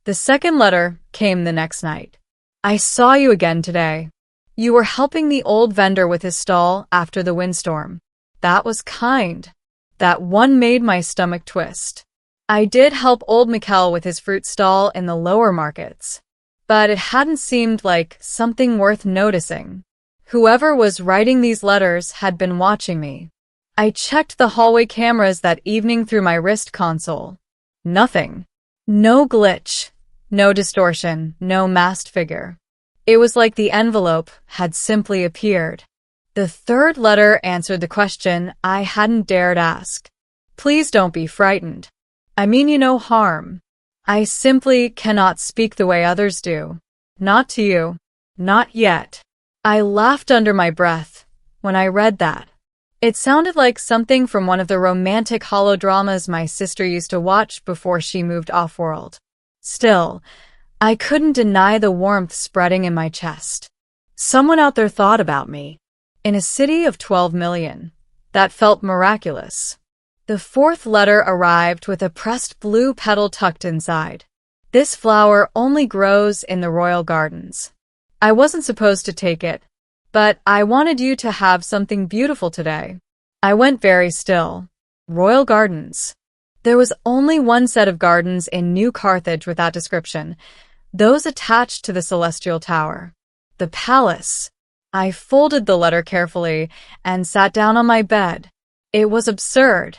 The second letter came the next night. I saw you again today. You were helping the old vendor with his stall after the windstorm. That was kind. That one made my stomach twist. I did help old Mikkel with his fruit stall in the lower markets, but it hadn't seemed like something worth noticing. Whoever was writing these letters had been watching me. I checked the hallway cameras that evening through my wrist console. Nothing. No glitch. No distortion. No masked figure. It was like the envelope had simply appeared. The third letter answered the question I hadn't dared ask. Please don't be frightened. I mean you no harm. I simply cannot speak the way others do. Not to you. Not yet. I laughed under my breath when I read that. It sounded like something from one of the romantic holodramas my sister used to watch before she moved off-world. Still, I couldn't deny the warmth spreading in my chest. Someone out there thought about me. In a city of 12 million. That felt miraculous. The fourth letter arrived with a pressed blue petal tucked inside. This flower only grows in the royal gardens. I wasn't supposed to take it, but I wanted you to have something beautiful today. I went very still. Royal gardens. There was only one set of gardens in New Carthage with that description, those attached to the celestial tower. The palace. I folded the letter carefully and sat down on my bed. It was absurd.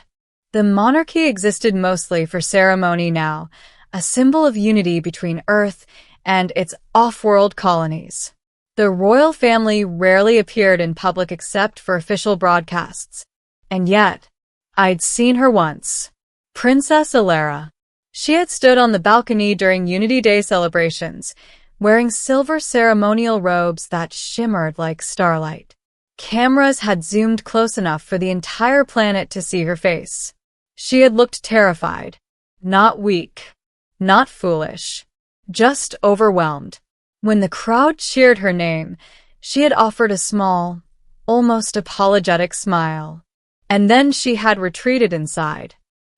The monarchy existed mostly for ceremony now, a symbol of unity between Earth and its off-world colonies. The royal family rarely appeared in public except for official broadcasts. And yet, I'd seen her once. Princess Alara. She had stood on the balcony during Unity Day celebrations, wearing silver ceremonial robes that shimmered like starlight. Cameras had zoomed close enough for the entire planet to see her face. She had looked terrified. Not weak. Not foolish. Just overwhelmed. When the crowd cheered her name, she had offered a small, almost apologetic smile. And then she had retreated inside.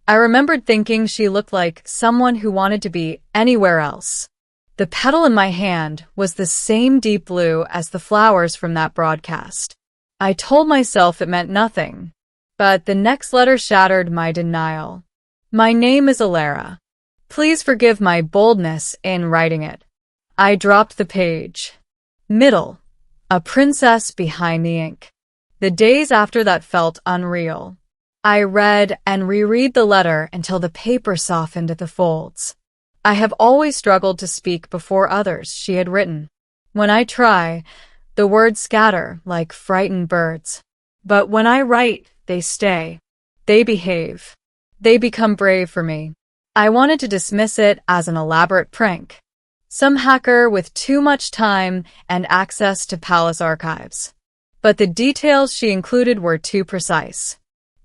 I remembered thinking she looked like someone who wanted to be anywhere else. The petal in my hand was the same deep blue as the flowers from that broadcast. I told myself it meant nothing, but the next letter shattered my denial. My name is Alara. Please forgive my boldness in writing it. I dropped the page. Middle. A princess behind the ink. The days after that felt unreal. I read and reread the letter until the paper softened at the folds. I have always struggled to speak before others, she had written. When I try, the words scatter like frightened birds. But when I write, they stay. They behave. They become brave for me. I wanted to dismiss it as an elaborate prank. Some hacker with too much time and access to palace archives. But the details she included were too precise.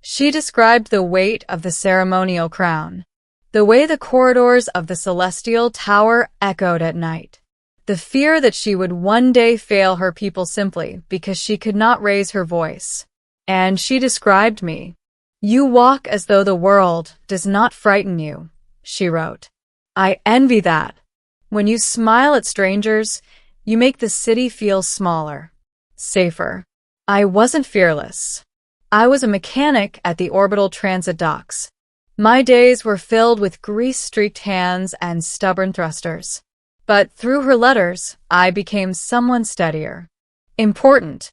She described the weight of the ceremonial crown, the way the corridors of the celestial tower echoed at night, the fear that she would one day fail her people simply because she could not raise her voice. And she described me. You walk as though the world does not frighten you, she wrote. I envy that. When you smile at strangers, you make the city feel smaller, safer. I wasn't fearless. I was a mechanic at the orbital transit docks. My days were filled with grease-streaked hands and stubborn thrusters. But through her letters, I became someone steadier. Important.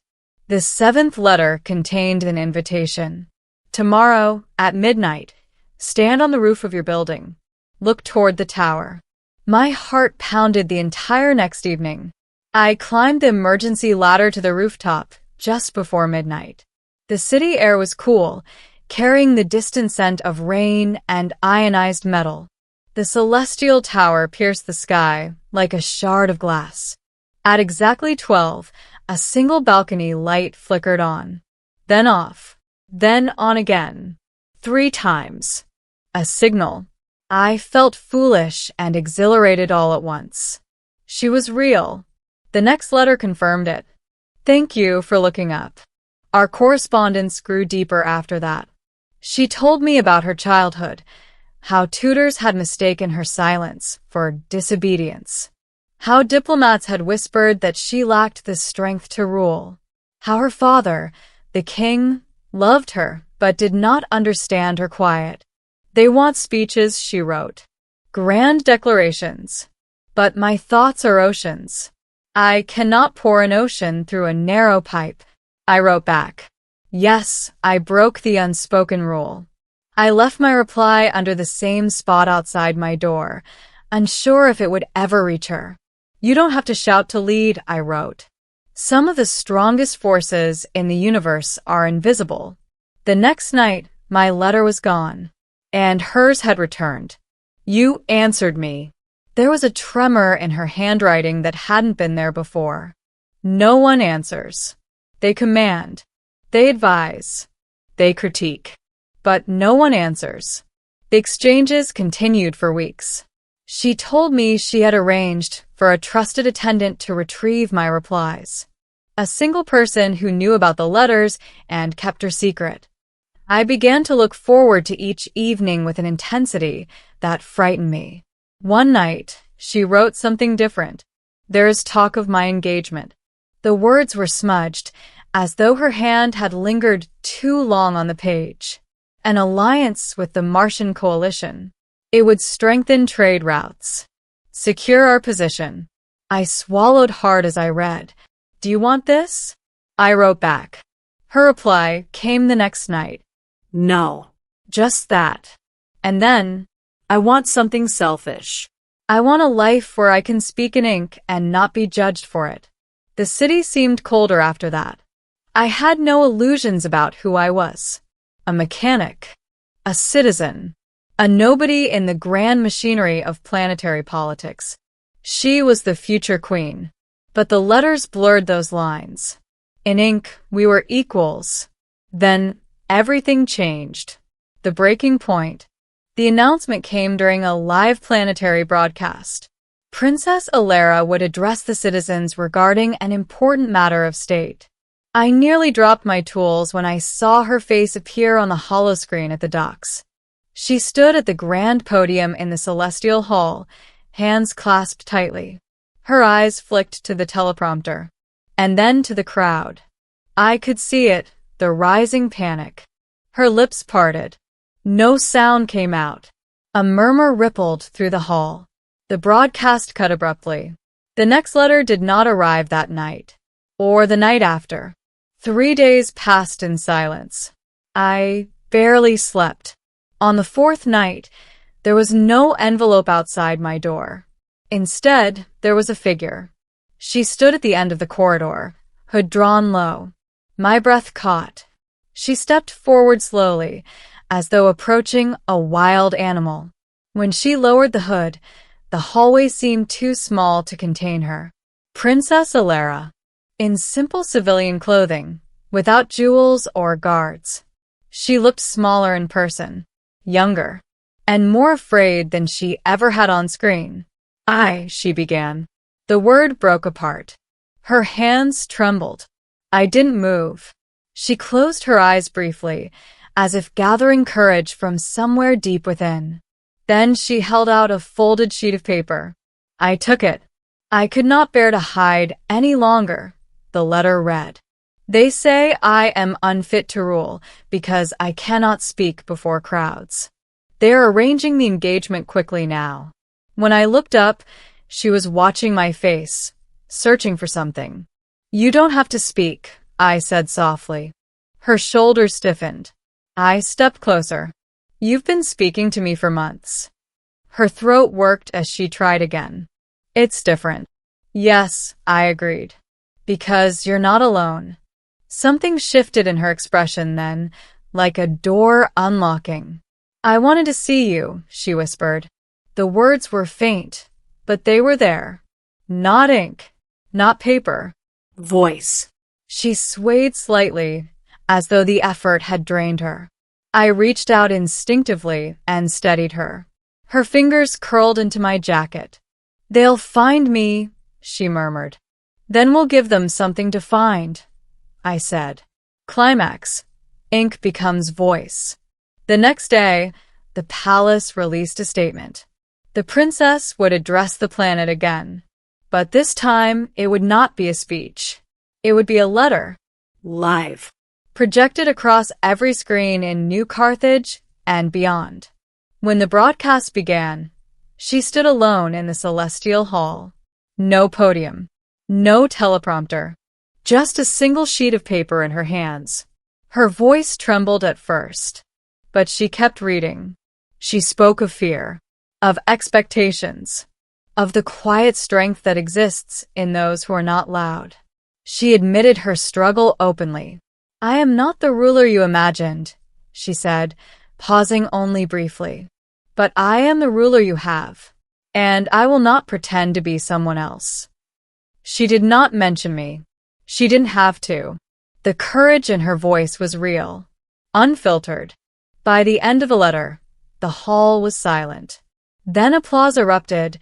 The seventh letter contained an invitation. Tomorrow, at midnight, stand on the roof of your building. Look toward the tower. My heart pounded the entire next evening. I climbed the emergency ladder to the rooftop just before midnight. The city air was cool, carrying the distant scent of rain and ionized metal. The celestial tower pierced the sky like a shard of glass. At exactly 12, a single balcony light flickered on. Then off. Then on again. 3 times. A signal. I felt foolish and exhilarated all at once. She was real. The next letter confirmed it. Thank you for looking up. Our correspondence grew deeper after that. She told me about her childhood, How tutors had mistaken her silence for disobedience. How diplomats had whispered that she lacked the strength to rule. How her father, the king, loved her but did not understand her quiet. They want speeches, she wrote. Grand declarations. But my thoughts are oceans. I cannot pour an ocean through a narrow pipe. I wrote back. Yes, I broke the unspoken rule. I left my reply under the same spot outside my door, unsure if it would ever reach her. You don't have to shout to lead, I wrote. Some of the strongest forces in the universe are invisible. The next night, my letter was gone, and hers had returned. You answered me. There was a tremor in her handwriting that hadn't been there before. No one answers. They command. They advise. They critique. But no one answers. The exchanges continued for weeks. She told me she had arranged for a trusted attendant to retrieve my replies. A single person who knew about the letters and kept her secret. I began to look forward to each evening with an intensity that frightened me. One night, she wrote something different. There is talk of my engagement. The words were smudged, as though her hand had lingered too long on the page. An alliance with the Martian coalition. It would strengthen trade routes. Secure our position. I swallowed hard as I read. Do you want this? I wrote back. Her reply came the next night. No. Just that. And then, I want something selfish. I want a life where I can speak in ink and not be judged for it. The city seemed colder after that. I had no illusions about who I was. A mechanic. A citizen. A nobody in the grand machinery of planetary politics. She was the future queen. But the letters blurred those lines. In ink, we were equals. Then, everything changed. The breaking point. The announcement came during a live planetary broadcast. Princess Alara would address the citizens regarding an important matter of state. I nearly dropped my tools when I saw her face appear on the holoscreen at the docks. She stood at the grand podium in the celestial hall, hands clasped tightly. Her eyes flicked to the teleprompter, and then to the crowd. I could see it, the rising panic. Her lips parted. No sound came out. A murmur rippled through the hall. The broadcast cut abruptly. The next letter did not arrive that night, or the night after. 3 days passed in silence. I barely slept. On the fourth night, there was no envelope outside my door. Instead, there was a figure. She stood at the end of the corridor, hood drawn low. My breath caught. She stepped forward slowly, as though approaching a wild animal. When she lowered the hood, the hallway seemed too small to contain her. Princess Alara, in simple civilian clothing, without jewels or guards. She looked smaller in person, younger, and more afraid than she ever had on screen. She began. The word broke apart. Her hands trembled. I didn't move. She closed her eyes briefly, as if gathering courage from somewhere deep within. Then she held out a folded sheet of paper. I took it. I could not bear to hide any longer. The letter read, They say I am unfit to rule because I cannot speak before crowds. They are arranging the engagement quickly now. When I looked up, she was watching my face, searching for something. You don't have to speak, I said softly. Her shoulders stiffened. I stepped closer. You've been speaking to me for months. Her throat worked as she tried again. It's different. Yes, I agreed. Because you're not alone. Something shifted in her expression then, like a door unlocking. I wanted to see you, she whispered. The words were faint, but they were there. Not ink, not paper. Voice. She swayed slightly, as though the effort had drained her. I reached out instinctively and steadied her. Her fingers curled into my jacket. They'll find me, she murmured. Then we'll give them something to find, I said. Climax. Ink becomes voice. The next day, the palace released a statement. The princess would address the planet again. But this time, it would not be a speech. It would be a letter. Live. Projected across every screen in New Carthage and beyond. When the broadcast began, she stood alone in the celestial hall. No podium. No teleprompter. Just a single sheet of paper in her hands. Her voice trembled at first, but she kept reading. She spoke of fear, of expectations, of the quiet strength that exists in those who are not loud. She admitted her struggle openly. "I am not the ruler you imagined," she said, pausing only briefly. "But I am the ruler you have, and I will not pretend to be someone else." She did not mention me. She didn't have to. The courage in her voice was real, unfiltered. By the end of the letter, the hall was silent. Then applause erupted,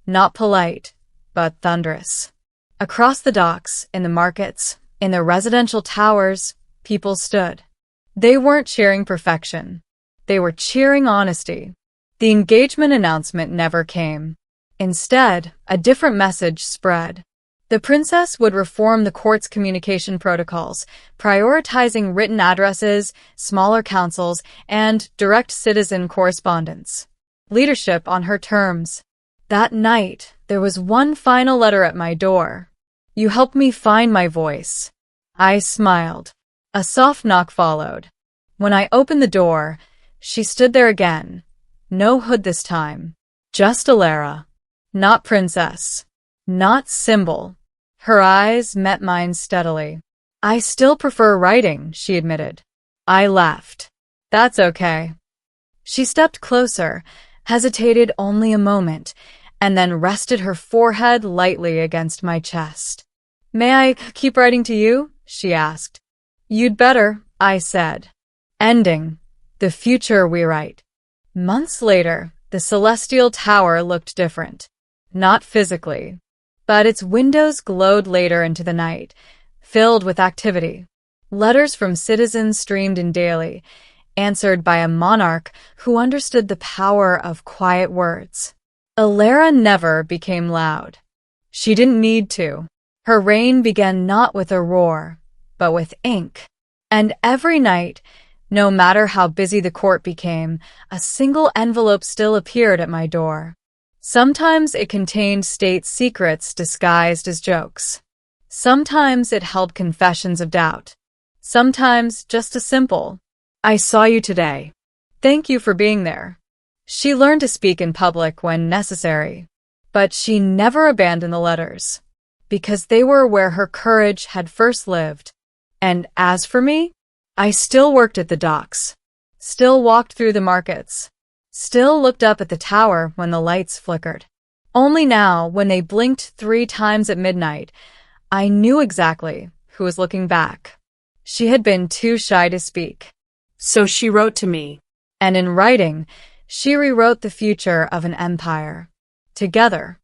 not polite, but thunderous. Across the docks, in the markets, in the residential towers, people stood. They weren't cheering perfection. They were cheering honesty. The engagement announcement never came. Instead, a different message spread. The princess would reform the court's communication protocols, prioritizing written addresses, smaller councils, and direct citizen correspondence. Leadership on her terms. That night, there was one final letter at my door. "You helped me find my voice." I smiled. A soft knock followed. When I opened the door, she stood there again. No hood this time. Just Alara. Not princess. Not symbol. Her eyes met mine steadily. "I still prefer writing," she admitted. I laughed. "That's okay." She stepped closer, hesitated only a moment, and then rested her forehead lightly against my chest. "May I keep writing to you?" she asked. "You'd better," I said. Ending. The future we write. Months later, the celestial tower looked different. Not physically, but its windows glowed later into the night, filled with activity. Letters from citizens streamed in daily, answered by a monarch who understood the power of quiet words. Alara never became loud. She didn't need to. Her reign began not with a roar, but with ink. And every night, no matter how busy the court became, a single envelope still appeared at my door. Sometimes it contained state secrets disguised as jokes. Sometimes it held confessions of doubt. Sometimes just a simple, "I saw you today. Thank you for being there." She learned to speak in public when necessary, but she never abandoned the letters, because they were where her courage had first lived. And as for me, I still worked at the docks, still walked through the markets, still looked up at the tower when the lights flickered. Only now, when they blinked 3 times at midnight, I knew exactly who was looking back. She had been too shy to speak. So she wrote to me. And in writing, she rewrote the future of an empire. Together.